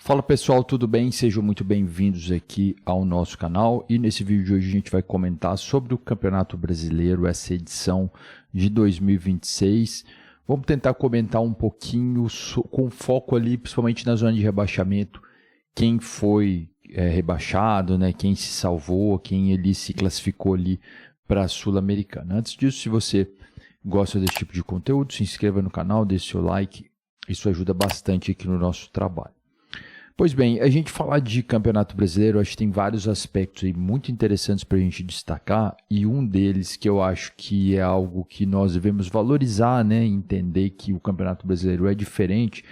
Fala pessoal, tudo bem? Sejam muito bem-vindos aqui ao nosso canal e nesse vídeo de hoje a gente vai comentar sobre o Campeonato Brasileiro, essa edição de 2026. Vamos tentar comentar um pouquinho com foco ali, principalmente na zona de rebaixamento, quem foi rebaixado, né? Quem se salvou, quem ele se classificou ali para a Sul-Americana. Antes disso, se você gosta desse tipo de conteúdo, se inscreva no canal, deixe seu like, isso ajuda bastante aqui no nosso trabalho. Pois bem, a gente falar de Campeonato Brasileiro, acho que tem vários aspectos aí muito interessantes para a gente destacar, e um deles que eu acho que é algo que nós devemos valorizar, né, entender que o Campeonato Brasileiro é diferente.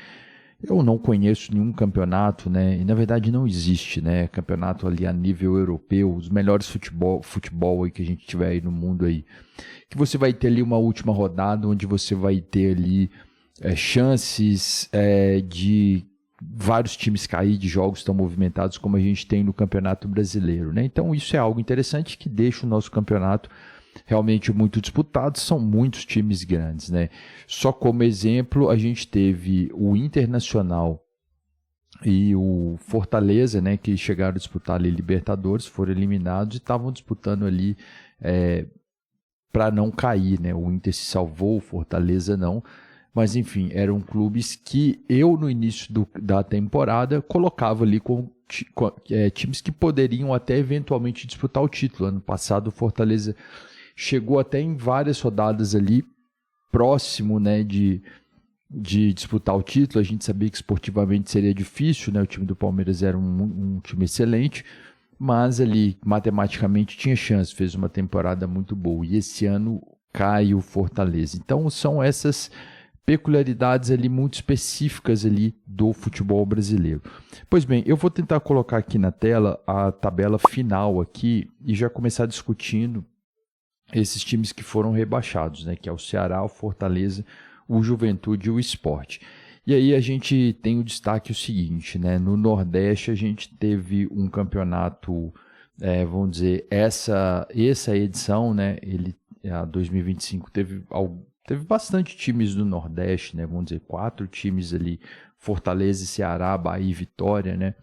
Eu não conheço nenhum campeonato, né, e na verdade não existe, né, campeonato ali a nível europeu, os melhores futebol aí que a gente tiver aí no mundo aí, que você vai ter ali uma última rodada onde você vai ter ali chances de vários times cair, de jogos tão movimentados como a gente tem no Campeonato Brasileiro, né? Então isso é algo interessante que deixa o nosso campeonato realmente muito disputado, são muitos times grandes, né? Só como exemplo, a gente teve o Internacional e o Fortaleza, né, que chegaram a disputar ali Libertadores, foram eliminados e estavam disputando ali para não cair, né? O Inter se salvou, o Fortaleza não. Mas, enfim, eram clubes que eu, no início da temporada, colocava ali com times que poderiam até eventualmente disputar o título. Ano passado, o Fortaleza chegou até em várias rodadas ali, próximo, né, de disputar o título. A gente sabia que esportivamente seria difícil, né? O time do Palmeiras era um time excelente, mas ali, matematicamente, tinha chance, fez uma temporada muito boa. E esse ano cai o Fortaleza. Então, são essas peculiaridades ali muito específicas ali do futebol brasileiro. Pois bem, eu vou tentar colocar aqui na tela a tabela final aqui e já começar discutindo esses times que foram rebaixados, né, que é o Ceará, o Fortaleza, o Juventude e o Sport. E aí a gente tem o destaque o seguinte, né, no Nordeste a gente teve um campeonato, vamos dizer, essa edição, né, a 2025 teve bastante times do Nordeste, né? Vamos dizer, 4 times ali, Fortaleza, Ceará, Bahia e Vitória, né?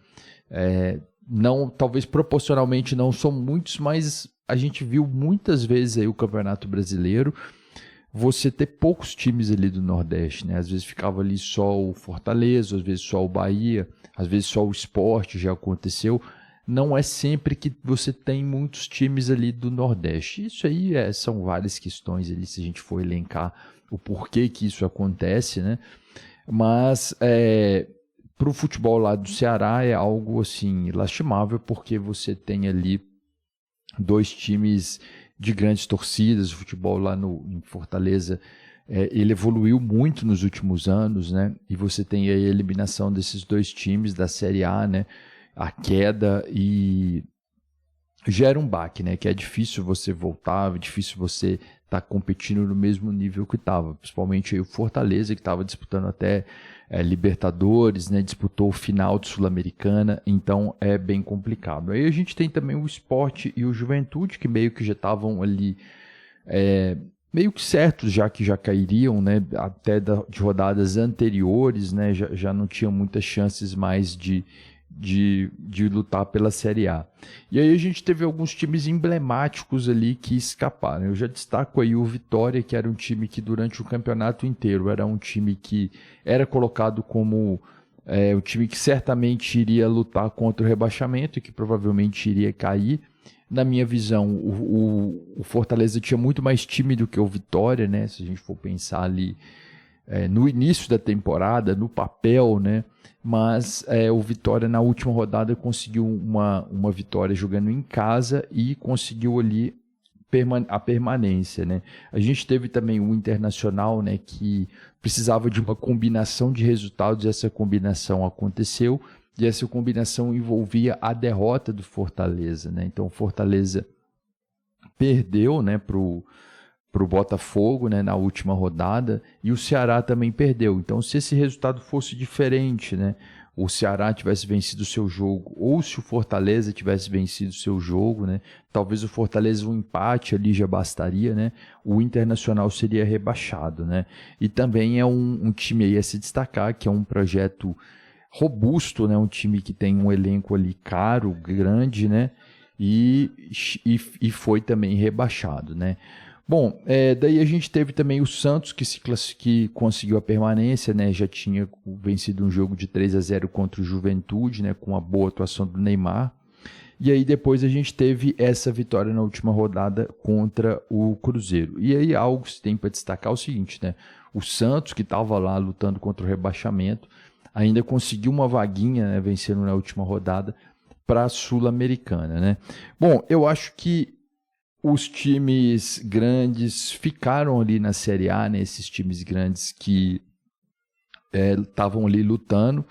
Não, talvez proporcionalmente não são muitos, mas a gente viu muitas vezes aí o Campeonato Brasileiro você ter poucos times ali do Nordeste, né? Às vezes ficava ali só o Fortaleza, às vezes só o Bahia, às vezes só o Sport, já aconteceu. Não é sempre que você tem muitos times ali do Nordeste. Isso aí são várias questões ali, se a gente for elencar o porquê que isso acontece, né? Mas para o futebol lá do Ceará é algo assim lastimável, porque você tem ali 2 times de grandes torcidas. O futebol lá em Fortaleza ele evoluiu muito nos últimos anos, né? E você tem aí a eliminação desses 2 times da Série A, né? A queda, e gera um baque, né? Que é difícil você voltar, é difícil você estar competindo no mesmo nível que estava, principalmente aí o Fortaleza, que estava disputando até Libertadores, né? Disputou o final de Sul-Americana, então é bem complicado. Aí a gente tem também o Sport e o Juventude, que meio que já estavam ali meio que certos, já que já cairiam, né? Até de rodadas anteriores, né? Já não tinham muitas chances mais de lutar pela Série A. E aí a gente teve alguns times emblemáticos ali que escaparam. Eu já destaco aí o Vitória, que era um time que durante o campeonato inteiro era um time que era colocado como o time que certamente iria lutar contra o rebaixamento e que provavelmente iria cair. Na minha visão, o Fortaleza tinha muito mais time do que o Vitória, né? Se a gente for pensar ali no início da temporada, no papel, né? Mas o Vitória na última rodada conseguiu uma vitória jogando em casa e conseguiu ali a permanência, né? A gente teve também o Internacional, né, que precisava de uma combinação de resultados, e essa combinação aconteceu, e essa combinação envolvia a derrota do Fortaleza, né? Então o Fortaleza perdeu, né, para o Botafogo, né, na última rodada, e o Ceará também perdeu. Então, se esse resultado fosse diferente, né, o Ceará tivesse vencido o seu jogo, ou se o Fortaleza tivesse vencido o seu jogo, né, talvez o Fortaleza, um empate ali já bastaria, né, o Internacional seria rebaixado, né, e também é um time aí a se destacar, que é um projeto robusto, né? Um time que tem um elenco ali caro, grande, né? E foi também rebaixado, né? Bom, daí a gente teve também o Santos que conseguiu a permanência, né? Já tinha vencido um jogo de 3-0 contra o Juventude, né? Com a boa atuação do Neymar. E aí depois a gente teve essa vitória na última rodada contra o Cruzeiro. E aí algo que se tem para destacar é o seguinte, né? O Santos, que estava lá lutando contra o rebaixamento, ainda conseguiu uma vaguinha, né? Vencendo na última rodada para a Sul-Americana, né? Bom, eu acho que os times grandes ficaram ali na Série A, né? Esses times grandes que estavam ali lutando.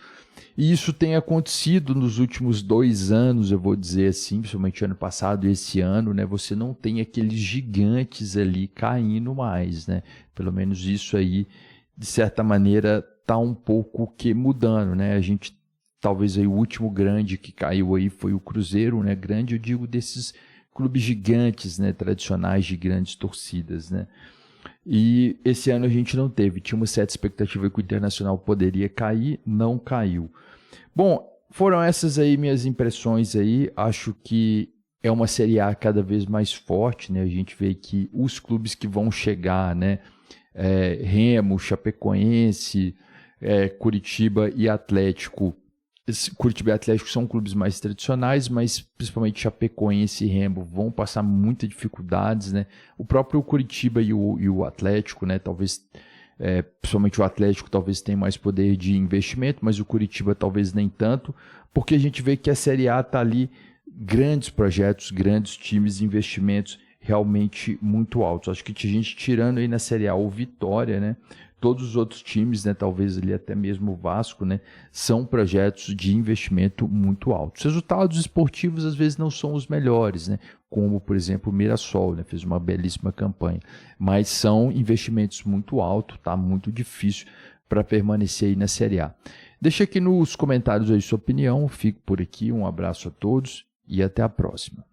E isso tem acontecido nos últimos 2 anos, eu vou dizer assim, principalmente ano passado e esse ano, né? Você não tem aqueles gigantes ali caindo mais, né? Pelo menos isso aí, de certa maneira, tá um pouco que mudando, né? A gente, talvez aí o último grande que caiu aí foi o Cruzeiro, né? Grande, eu digo, desses clubes gigantes, né? Tradicionais de grandes torcidas, né? E esse ano a gente não teve, tinha uma certa expectativa que o Internacional poderia cair, não caiu. Bom, foram essas aí minhas impressões aí, acho que é uma Série A cada vez mais forte, né? A gente vê que os clubes que vão chegar, né? Remo, Chapecoense, Curitiba e Atlético. Curitiba e Atlético são clubes mais tradicionais, mas principalmente Chapecoense e Remo vão passar muitas dificuldades, né? O próprio Curitiba e o Atlético, né? Talvez, principalmente o Atlético talvez tenha mais poder de investimento, mas o Curitiba talvez nem tanto, porque a gente vê que a Série A está ali, grandes projetos, grandes times, investimentos realmente muito altos. Acho que a gente tirando aí na Série A o Vitória, né? Todos os outros times, né, talvez ali até mesmo o Vasco, né, são projetos de investimento muito altos. Os resultados esportivos às vezes não são os melhores, né, como por exemplo o Mirassol, né, fez uma belíssima campanha, mas são investimentos muito altos, tá muito difícil para permanecer aí na Série A. Deixa aqui nos comentários aí sua opinião, fico por aqui, um abraço a todos e até a próxima.